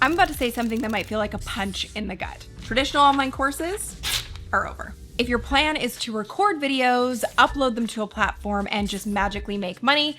I'm about to say something that might feel like a punch in the gut. Traditional online courses are over. If your plan is to record videos, upload them to a platform, and just magically make money,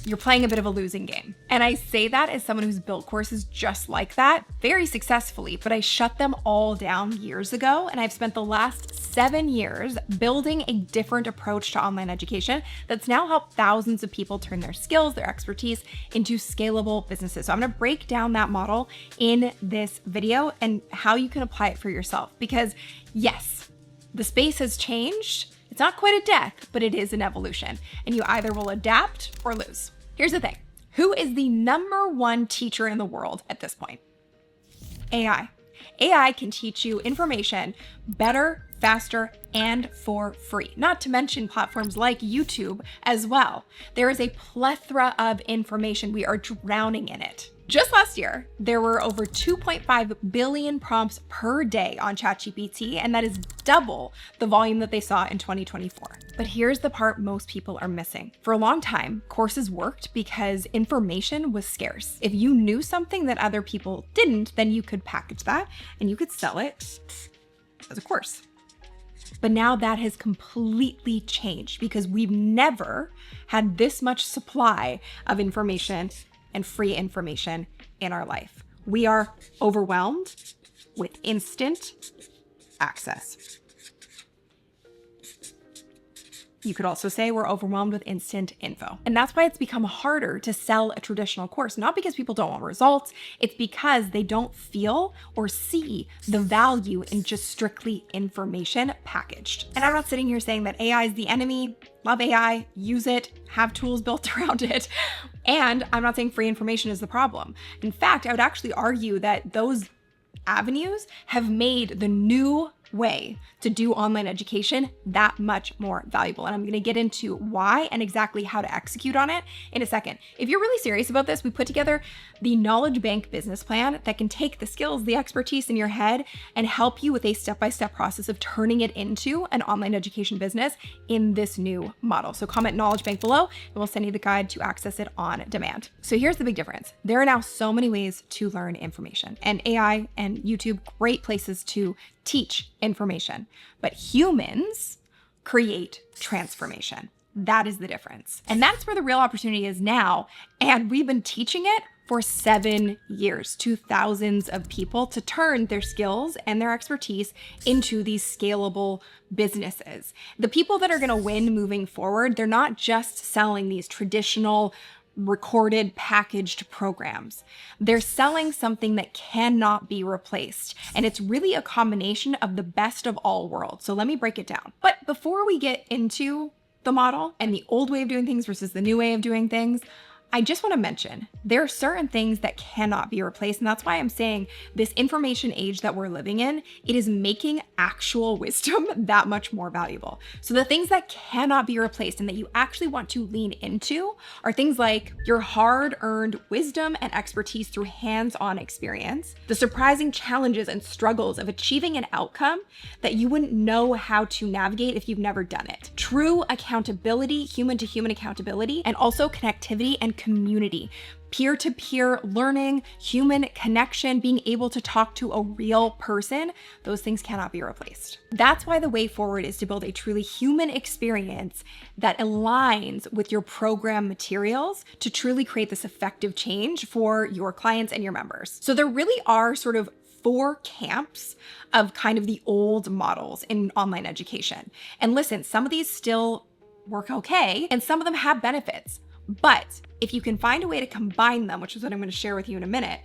you're playing a bit of a losing game. And I say that as someone who's built courses just like that very successfully, but I shut them all down years ago. And I've spent the last 7 years building a different approach to online education that's now helped thousands of people turn their skills, their expertise into scalable businesses. So I'm gonna break down that model in this video and how you can apply it for yourself. Because yes, the space has changed. It's not quite a death, but it is an evolution. And you either will adapt or lose. Here's the thing. Who is the #1 teacher in the world at this point? AI. AI can teach you information better, faster, and for free. Not to mention platforms like YouTube as well. There is a plethora of information. We are drowning in it. Just last year, there were over 2.5 billion prompts per day on ChatGPT, and that is double the volume that they saw in 2024. But here's the part most people are missing. For a long time, courses worked because information was scarce. If you knew something that other people didn't, then you could package that and you could sell it as a course. But now that has completely changed because we've never had this much supply of information and free information in our life. We are overwhelmed with instant access. You could also say we're overwhelmed with instant info. And that's why it's become harder to sell a traditional course, not because people don't want results, it's because they don't feel or see the value in just strictly information packaged. And I'm not sitting here saying that AI is the enemy. Love AI, use it, have tools built around it. And I'm not saying free information is the problem. In fact, I would actually argue that those avenues have made the new way to do online education that much more valuable. And I'm going to get into why and exactly how to execute on it in a second. If you're really serious about this, we put together the Knowledge Bank business plan that can take the skills, the expertise in your head and help you with a step-by-step process of turning it into an online education business in this new model. So comment Knowledge Bank below and we'll send you the guide to access it on demand. So here's the big difference. There are now so many ways to learn information, and AI and YouTube, great places to teach information, but humans create transformation. That is the difference. And that's where the real opportunity is now. And we've been teaching it for 7 years to thousands of people to turn their skills and their expertise into these scalable businesses. The people that are going to win moving forward, they're not just selling these traditional recorded packaged programs. They're selling something that cannot be replaced. And it's really a combination of the best of all worlds. So let me break it down. But before we get into the model and the old way of doing things versus the new way of doing things, I just want to mention there are certain things that cannot be replaced. And that's why I'm saying this information age that we're living in, it is making actual wisdom that much more valuable. So the things that cannot be replaced and that you actually want to lean into are things like your hard-earned wisdom and expertise through hands-on experience, the surprising challenges and struggles of achieving an outcome that you wouldn't know how to navigate if you've never done it, true accountability, human-to-human accountability, and also connectivity and community, peer-to-peer learning, human connection, being able to talk to a real person. Those things cannot be replaced. That's why the way forward is to build a truly human experience that aligns with your program materials to truly create this effective change for your clients and your members. So there really are sort of 4 camps of kind of the old models in online education. And listen, some of these still work okay, and some of them have benefits. But if you can find a way to combine them, which is what I'm going to share with you in a minute,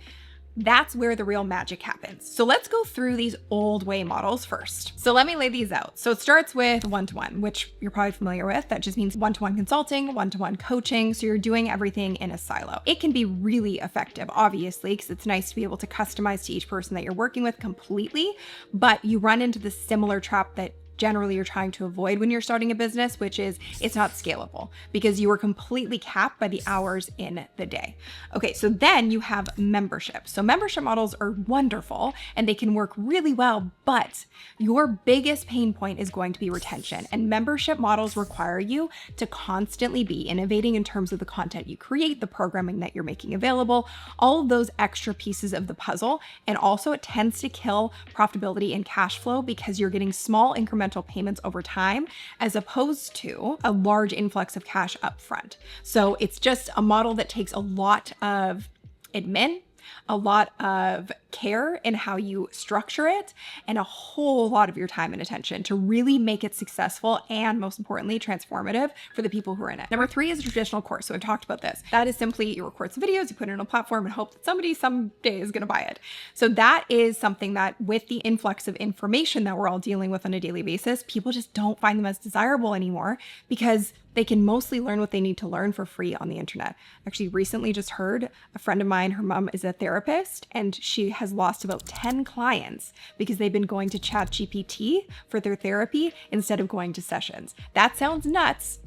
that's where the real magic happens. So let's go through these old way models first. So let me lay these out. So it starts with one-to-one, which you're probably familiar with. That just means one-to-one consulting, one-to-one coaching. So you're doing everything in a silo. It can be really effective, obviously, because it's nice to be able to customize to each person that you're working with completely, but you run into the similar trap that generally you're trying to avoid when you're starting a business, which is it's not scalable because you are completely capped by the hours in the day. Okay, so then you have membership. So membership models are wonderful and they can work really well, but your biggest pain point is going to be retention. And membership models require you to constantly be innovating in terms of the content you create, the programming that you're making available, all of those extra pieces of the puzzle. And also it tends to kill profitability and cash flow because you're getting small incremental payments over time as opposed to a large influx of cash up front. So it's just a model that takes a lot of admin, a lot of care in how you structure it, and a whole lot of your time and attention to really make it successful and, most importantly, transformative for the people who are in it. Number 3 is a traditional course. So I've talked about this. That is simply you record some videos, you put it on a platform and hope that somebody someday is going to buy it. So that is something that with the influx of information that we're all dealing with on a daily basis, people just don't find them as desirable anymore because they can mostly learn what they need to learn for free on the internet. Actually, recently just heard a friend of mine, her mom is a therapist, and she has lost about 10 clients because they've been going to ChatGPT for their therapy instead of going to sessions. That sounds nuts,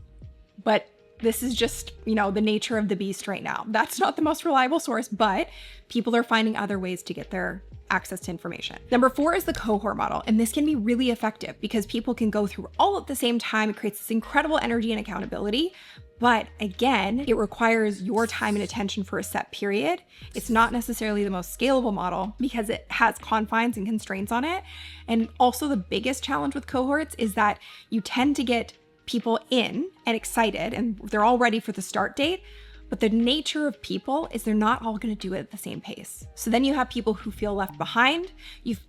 but this is just, the nature of the beast right now. That's not the most reliable source, but people are finding other ways to get their access to information. Number 4 is the cohort model. And this can be really effective because people can go through all at the same time. It creates this incredible energy and accountability. But again, it requires your time and attention for a set period. It's not necessarily the most scalable model because it has confines and constraints on it. And also the biggest challenge with cohorts is that you tend to get people in and excited and they're all ready for the start date. But the nature of people is they're not all going to do it at the same pace. So then you have people who feel left behind.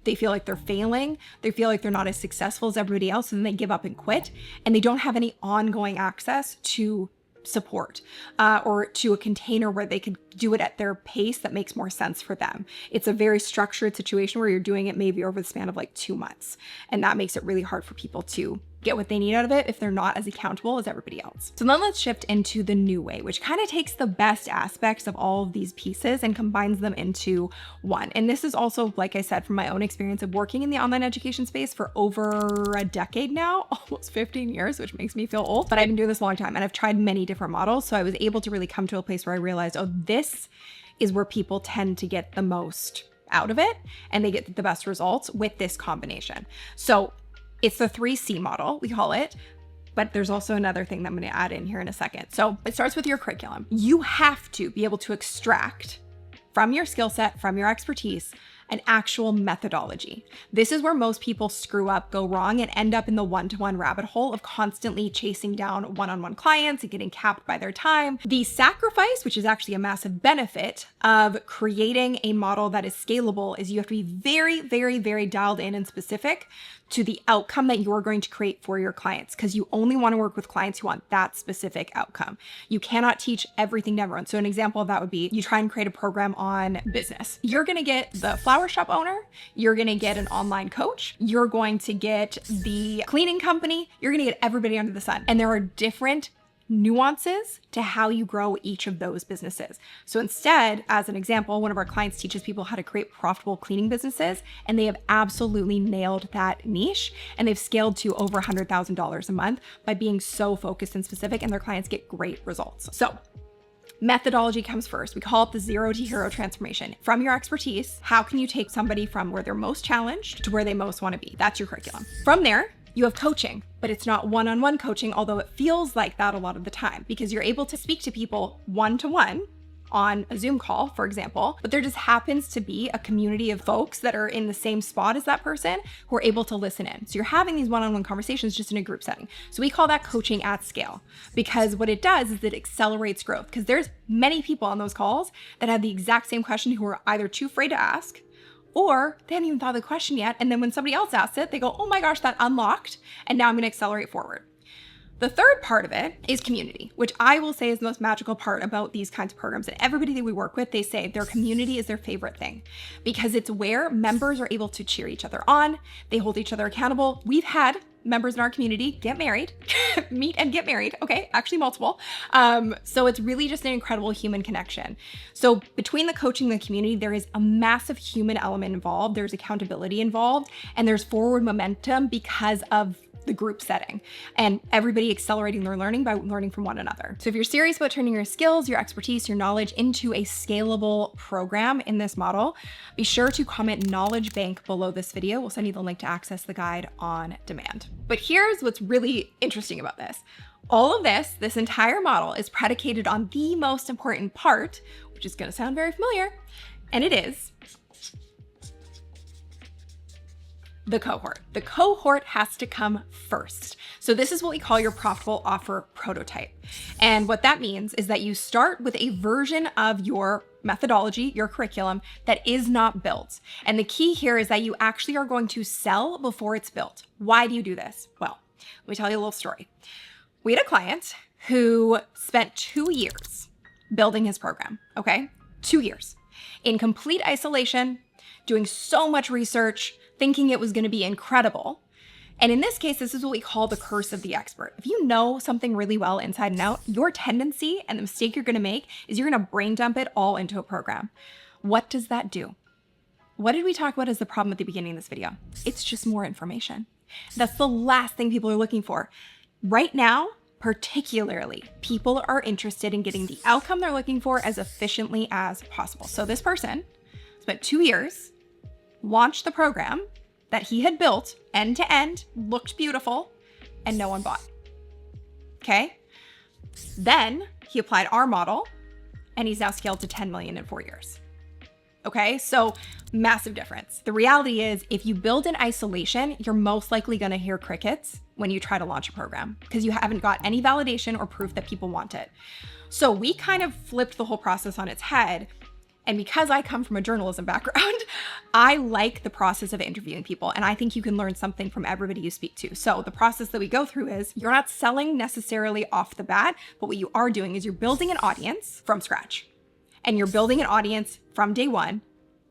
They feel like they're failing. They feel like they're not as successful as everybody else, and then they give up and quit. And they don't have any ongoing access to support or to a container where they could do it at their pace that makes more sense for them. It's a very structured situation where you're doing it maybe over the span of like 2 months. And that makes it really hard for people to get what they need out of it if they're not as accountable as everybody else. So then let's shift into the new way, which kind of takes the best aspects of all of these pieces and combines them into one. And this is also, like I said, from my own experience of working in the online education space for over a decade now, almost 15 years, which makes me feel old, but I've been doing this a long time and I've tried many different models. So I was able to really come to a place where I realized, oh, this is where people tend to get the most out of it and they get the best results with this combination. So it's the 3C model, we call it, but there's also another thing that I'm going to add in here in a second. So it starts with your curriculum. You have to be able to extract from your skill set, from your expertise, an actual methodology. This is where most people screw up, go wrong, and end up in the one-to-one rabbit hole of constantly chasing down one-on-one clients and getting capped by their time. The sacrifice, which is actually a massive benefit of creating a model that is scalable, is you have to be very, very, very dialed in and specific to the outcome that you're going to create for your clients, because you only want to work with clients who want that specific outcome. You cannot teach everything to everyone. So an example of that would be you try and create a program on business. You're going to get the flower shop owner, you're going to get an online coach, you're going to get the cleaning company, you're going to get everybody under the sun. And there are different nuances to how you grow each of those businesses. So instead, as an example, one of our clients teaches people how to create profitable cleaning businesses, and they have absolutely nailed that niche, and they've scaled to over $100,000 a month by being so focused and specific, and their clients get great results. So methodology comes first. We call it the 0 to hero transformation. From your expertise, how can you take somebody from where they're most challenged to where they most want to be? That's your curriculum. From there, you have coaching, but it's not one-on-one coaching, although it feels like that a lot of the time because you're able to speak to people one-to-one on a Zoom call, for example, but there just happens to be a community of folks that are in the same spot as that person who are able to listen in. So you're having these one-on-one conversations just in a group setting. So we call that coaching at scale because what it does is it accelerates growth because there's many people on those calls that have the exact same question who are either too afraid to ask or they haven't even thought of the question yet. And then when somebody else asks it, they go, oh my gosh, that unlocked. And now I'm going to accelerate forward. The third part of it is community, which I will say is the most magical part about these kinds of programs. And everybody that we work with, they say their community is their favorite thing because it's where members are able to cheer each other on. They hold each other accountable. We've had members in our community get married, meet and get married. Okay, actually multiple. So it's really just an incredible human connection. So between the coaching and the community, there is a massive human element involved. There's accountability involved, and there's forward momentum because of the group setting and everybody accelerating their learning by learning from one another. So if you're serious about turning your skills, your expertise, your knowledge into a scalable program in this model, be sure to comment knowledge bank below this video. We'll send you the link to access the guide on demand. But here's what's really interesting about this. All of this entire model is predicated on the most important part, which is going to sound very familiar, and it is the cohort. The cohort has to come first. So this is what we call your profitable offer prototype. And what that means is that you start with a version of your methodology, your curriculum, that is not built. And the key here is that you actually are going to sell before it's built. Why do you do this? Well, let me tell you a little story. We had a client who spent 2 years building his program, okay? 2 years in complete isolation, doing so much research, thinking it was going to be incredible. And in this case, this is what we call the curse of the expert. If you know something really well inside and out, your tendency and the mistake you're going to make is you're going to brain dump it all into a program. What does that do? What did we talk about as the problem at the beginning of this video? It's just more information. That's the last thing people are looking for. Right now, particularly, people are interested in getting the outcome they're looking for as efficiently as possible. So this person spent 2 years, launched the program that he had built end to end, looked beautiful, and no one bought. Okay? Then he applied our model and he's now scaled to 10 million in 4 years. Okay? So massive difference. The reality is if you build in isolation, you're most likely going to hear crickets when you try to launch a program because you haven't got any validation or proof that people want it. So we kind of flipped the whole process on its head. And because I come from a journalism background, I like the process of interviewing people. And I think you can learn something from everybody you speak to. So the process that we go through is you're not selling necessarily off the bat, but what you are doing is you're building an audience from scratch. And you're building an audience from day one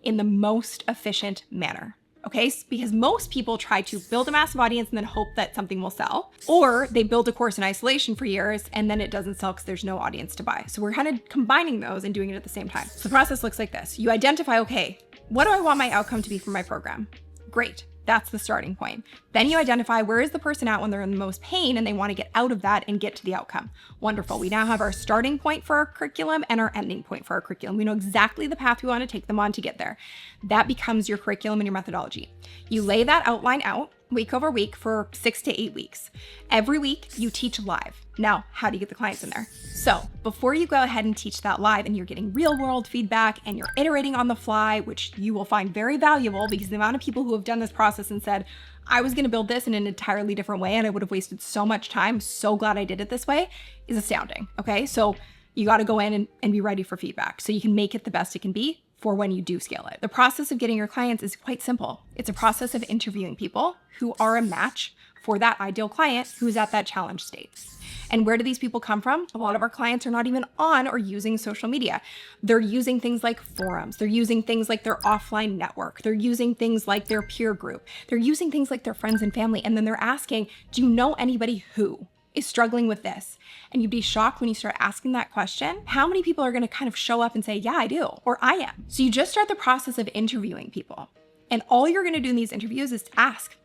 in the most efficient manner. Okay, because most people try to build a massive audience and then hope that something will sell, or they build a course in isolation for years and then it doesn't sell because there's no audience to buy. So we're kind of combining those and doing it at the same time. So the process looks like this. You identify, okay, what do I want my outcome to be for my program? Great. That's the starting point. Then you identify where is the person at when they're in the most pain and they want to get out of that and get to the outcome. Wonderful. We now have our starting point for our curriculum and our ending point for our curriculum. We know exactly the path we want to take them on to get there. That becomes your curriculum and your methodology. You lay that outline out week over week for 6 to 8 weeks. Every week you teach live. Now, how do you get the clients in there? So before you go ahead and teach that live and you're getting real world feedback and you're iterating on the fly, which you will find very valuable because the amount of people who have done this process and said, I was going to build this in an entirely different way and I would have wasted so much time. So glad I did it this way is astounding. Okay. So you got to go in and be ready for feedback so you can make it the best it can be for when you do scale it. The process of getting your clients is quite simple. It's a process of interviewing people who are a match for that ideal client who's at that challenge state. And where do these people come from? A lot of our clients are not even on or using social media. They're using things like forums. They're using things like their offline network. They're using things like their peer group. They're using things like their friends and family. And then they're asking, do you know anybody who is struggling with this? And you'd be shocked when you start asking that question, how many people are going to kind of show up and say, yeah, I do, or I am. So you just start the process of interviewing people. And all you're going to do in these interviews is to ask,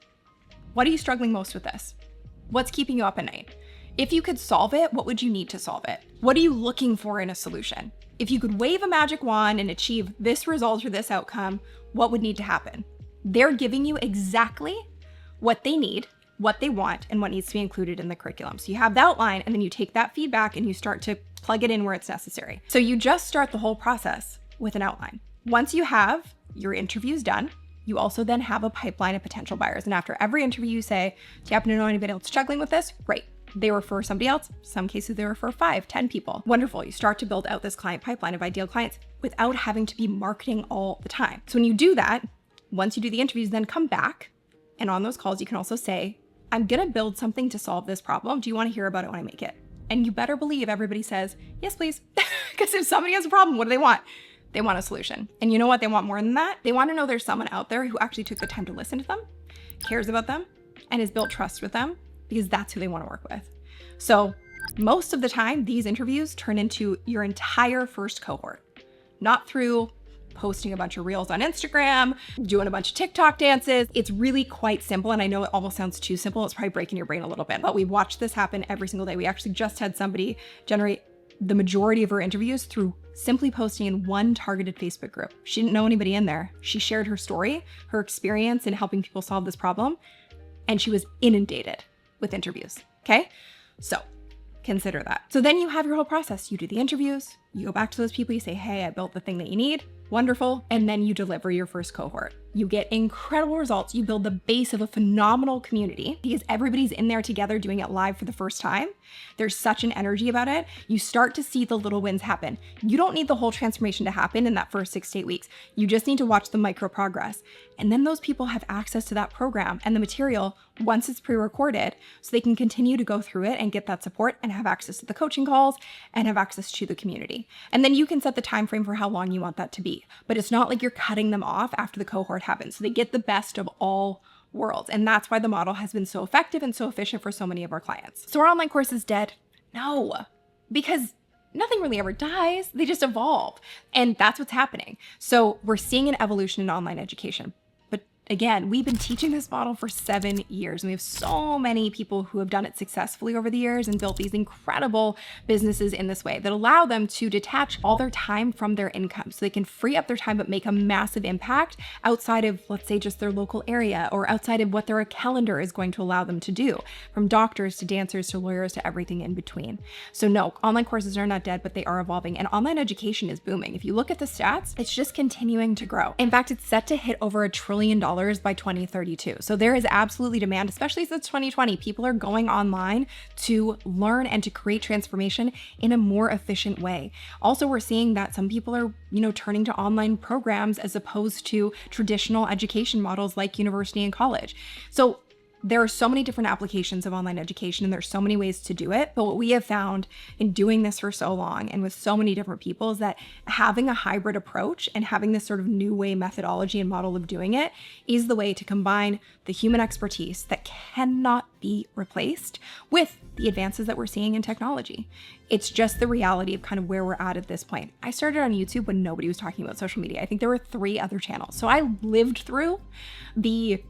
what are you struggling most with this? What's keeping you up at night? If you could solve it, what would you need to solve it? What are you looking for in a solution? If you could wave a magic wand and achieve this result or this outcome, what would need to happen? They're giving you exactly what they need, what they want, and what needs to be included in the curriculum. So you have the outline and then you take that feedback and you start to plug it in where it's necessary. So you just start the whole process with an outline. Once you have your interviews done, you also then have a pipeline of potential buyers. And after every interview you say, do you happen to know anybody else struggling with this? Great. They refer somebody else. Some cases they refer 5, 10 people. Wonderful. You start to build out this client pipeline of ideal clients without having to be marketing all the time. So when you do that, once you do the interviews, then come back. And on those calls, you can also say, I'm going to build something to solve this problem. Do you want to hear about it when I make it? And you better believe everybody says, yes, please. Because if somebody has a problem, what do they want? They want a solution. And you know what? They want more than that. They want to know there's someone out there who actually took the time to listen to them, cares about them, and has built trust with them, because that's who they want to work with. So most of the time, these interviews turn into your entire first cohort, not through posting a bunch of reels on Instagram, doing a bunch of TikTok dances. It's really quite simple. And I know it almost sounds too simple. It's probably breaking your brain a little bit, but we've watched this happen every single day. We actually just had somebody generate the majority of her interviews through simply posting in one targeted Facebook group. She didn't know anybody in there. She shared her story, her experience in helping people solve this problem, and she was inundated with interviews. Okay? So consider that. So then you have your whole process. You do the interviews, you go back to those people, you say, hey, I built the thing that you need. Wonderful. And then you deliver your first cohort. You get incredible results. You build the base of a phenomenal community because everybody's in there together doing it live for the first time. There's such an energy about it. You start to see the little wins happen. You don't need the whole transformation to happen in that first 6 to 8 weeks. You just need to watch the micro progress. And then those people have access to that program and the material once it's pre-recorded, so they can continue to go through it and get that support and have access to the coaching calls and have access to the community. And then you can set the time frame for how long you want that to be. But it's not like you're cutting them off after the cohort happens. So they get the best of all worlds. And that's why the model has been so effective and so efficient for so many of our clients. So our online course is dead? No, because nothing really ever dies. They just evolve. And that's what's happening. So we're seeing an evolution in online education. Again, we've been teaching this model for 7 years, and we have so many people who have done it successfully over the years and built these incredible businesses in this way that allow them to detach all their time from their income so they can free up their time but make a massive impact outside of, let's say, just their local area or outside of what their calendar is going to allow them to do, from doctors to dancers to lawyers to everything in between. So no, online courses are not dead, but they are evolving, and online education is booming. If you look at the stats, it's just continuing to grow. In fact, it's set to hit over $1 trillion by 2032. So there is absolutely demand, especially since 2020. People are going online to learn and to create transformation in a more efficient way. Also, we're seeing that some people are, turning to online programs as opposed to traditional education models like university and college. So there are so many different applications of online education, and there's so many ways to do it. But what we have found in doing this for so long and with so many different people is that having a hybrid approach and having this sort of new way methodology and model of doing it is the way to combine the human expertise that cannot be replaced with the advances that we're seeing in technology. It's just the reality of kind of where we're at this point. I started on YouTube when nobody was talking about social media. I think there were 3 other channels. So I lived through the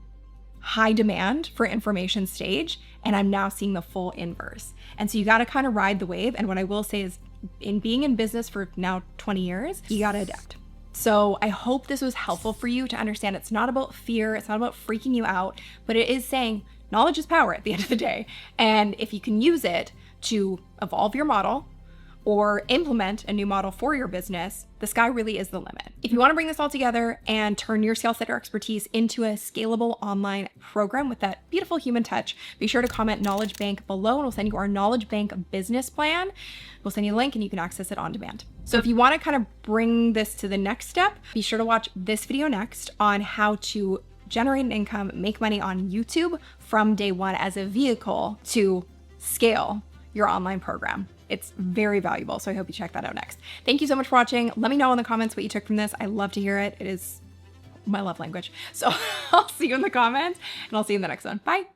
high demand for information stage, and I'm now seeing the full inverse. And so you got to kind of ride the wave. And what I will say is, in being in business for now 20 years, you got to adapt. So I hope this was helpful for you to understand it's not about fear, it's not about freaking you out, but it is saying knowledge is power at the end of the day. And if you can use it to evolve your model or implement a new model for your business, the sky really is the limit. If you want to bring this all together and turn your skillset or expertise into a scalable online program with that beautiful human touch, be sure to comment Knowledge Bank below, and we'll send you our Knowledge Bank business plan. We'll send you a link and you can access it on demand. So if you want to kind of bring this to the next step, be sure to watch this video next on how to generate an income, make money on YouTube from day one as a vehicle to scale your online program. It's very valuable, so I hope you check that out next. Thank you so much for watching. Let me know in the comments what you took from this. I love to hear it. It is my love language. So I'll see you in the comments, and I'll see you in the next one. Bye.